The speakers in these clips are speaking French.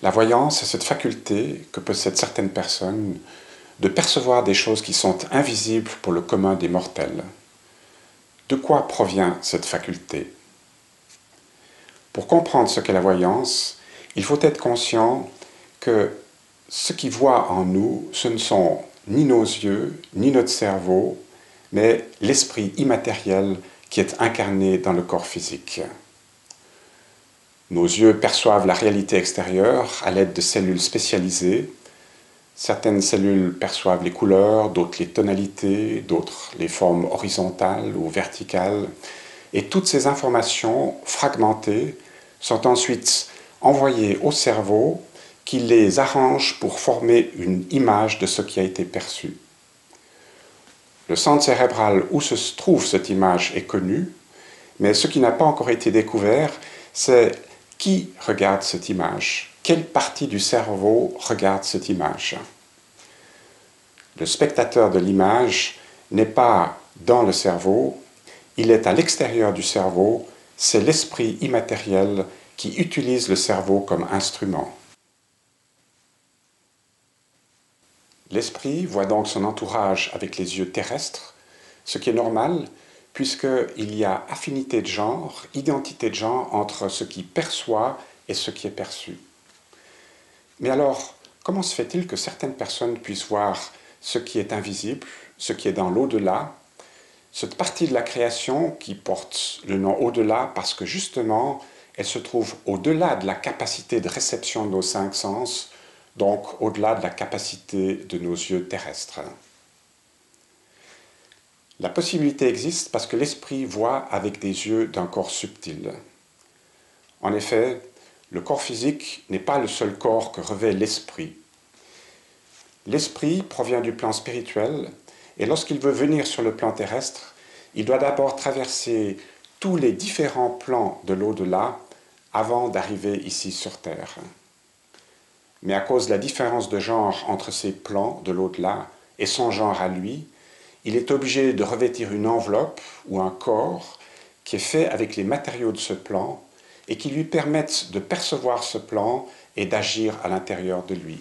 La voyance, c'est cette faculté que possèdent certaines personnes de percevoir des choses qui sont invisibles pour le commun des mortels. De quoi provient cette faculté? Pour comprendre ce qu'est la voyance, il faut être conscient que ce qui voit en nous, ce ne sont ni nos yeux, ni notre cerveau, mais l'esprit immatériel qui est incarné dans le corps physique. Nos yeux perçoivent la réalité extérieure à l'aide de cellules spécialisées. Certaines cellules perçoivent les couleurs, d'autres les tonalités, d'autres les formes horizontales ou verticales. Et toutes ces informations fragmentées sont ensuite envoyées au cerveau qui les arrange pour former une image de ce qui a été perçu. Le centre cérébral où se trouve cette image est connu, mais ce qui n'a pas encore été découvert, c'est qui regarde cette image, quelle partie du cerveau regarde cette image. Le spectateur de l'image n'est pas dans le cerveau, il est à l'extérieur du cerveau, c'est l'esprit immatériel qui utilise le cerveau comme instrument. L'esprit voit donc son entourage avec les yeux terrestres, ce qui est normal puisqu'il y a affinité de genre, identité de genre entre ce qui perçoit et ce qui est perçu. Mais alors, comment se fait-il que certaines personnes puissent voir ce qui est invisible, ce qui est dans l'au-delà, cette partie de la création qui porte le nom au-delà parce que justement, elle se trouve au-delà de la capacité de réception de nos cinq sens, donc au-delà de la capacité de nos yeux terrestres. La possibilité existe parce que l'esprit voit avec des yeux d'un corps subtil. En effet, le corps physique n'est pas le seul corps que revêt l'esprit. L'esprit provient du plan spirituel et lorsqu'il veut venir sur le plan terrestre, il doit d'abord traverser tous les différents plans de l'au-delà avant d'arriver ici sur Terre. Mais à cause de la différence de genre entre ces plans de l'au-delà et son genre à lui, il est obligé de revêtir une enveloppe ou un corps qui est fait avec les matériaux de ce plan et qui lui permettent de percevoir ce plan et d'agir à l'intérieur de lui.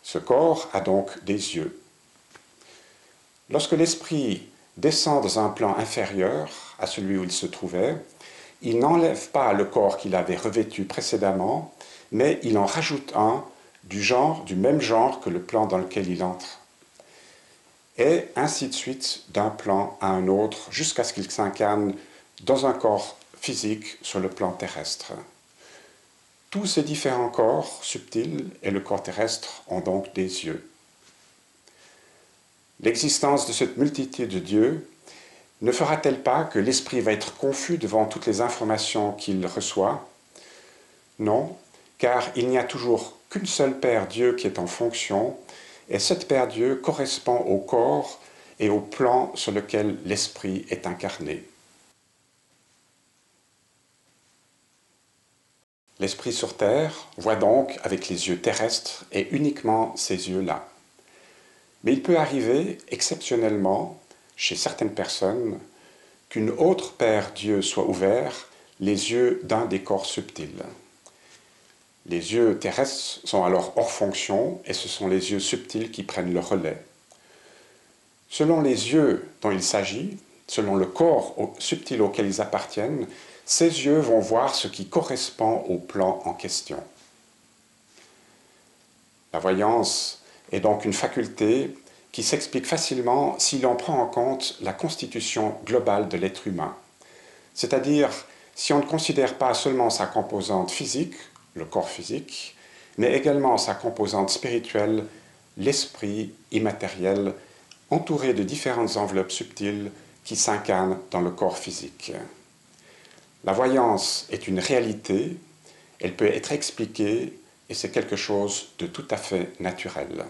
Ce corps a donc des yeux. Lorsque l'esprit descend dans un plan inférieur à celui où il se trouvait, il n'enlève pas le corps qu'il avait revêtu précédemment, mais il en rajoute un du même genre que le plan dans lequel il entre. Et ainsi de suite, d'un plan à un autre, jusqu'à ce qu'il s'incarne dans un corps physique sur le plan terrestre. Tous ces différents corps subtils et le corps terrestre ont donc des yeux. L'existence de cette multitude de dieux ne fera-t-elle pas que l'esprit va être confus devant toutes les informations qu'il reçoit? Non, car il n'y a toujours qu'une seule paire Dieu qui est en fonction, et cette paire Dieu correspond au corps et au plan sur lequel l'esprit est incarné. L'esprit sur terre voit donc avec les yeux terrestres et uniquement ces yeux-là. Mais il peut arriver, exceptionnellement, chez certaines personnes, qu'une autre paire d'yeux soit ouverte, les yeux d'un des corps subtils. Les yeux terrestres sont alors hors fonction et ce sont les yeux subtils qui prennent le relais. Selon les yeux dont il s'agit, selon le corps subtil auquel ils appartiennent, ces yeux vont voir ce qui correspond au plan en question. La voyance est donc une faculté qui s'explique facilement si l'on prend en compte la constitution globale de l'être humain. C'est-à-dire si on ne considère pas seulement sa composante physique, le corps physique, mais également sa composante spirituelle, l'esprit immatériel, entouré de différentes enveloppes subtiles qui s'incarnent dans le corps physique. La voyance est une réalité, elle peut être expliquée et c'est quelque chose de tout à fait naturel.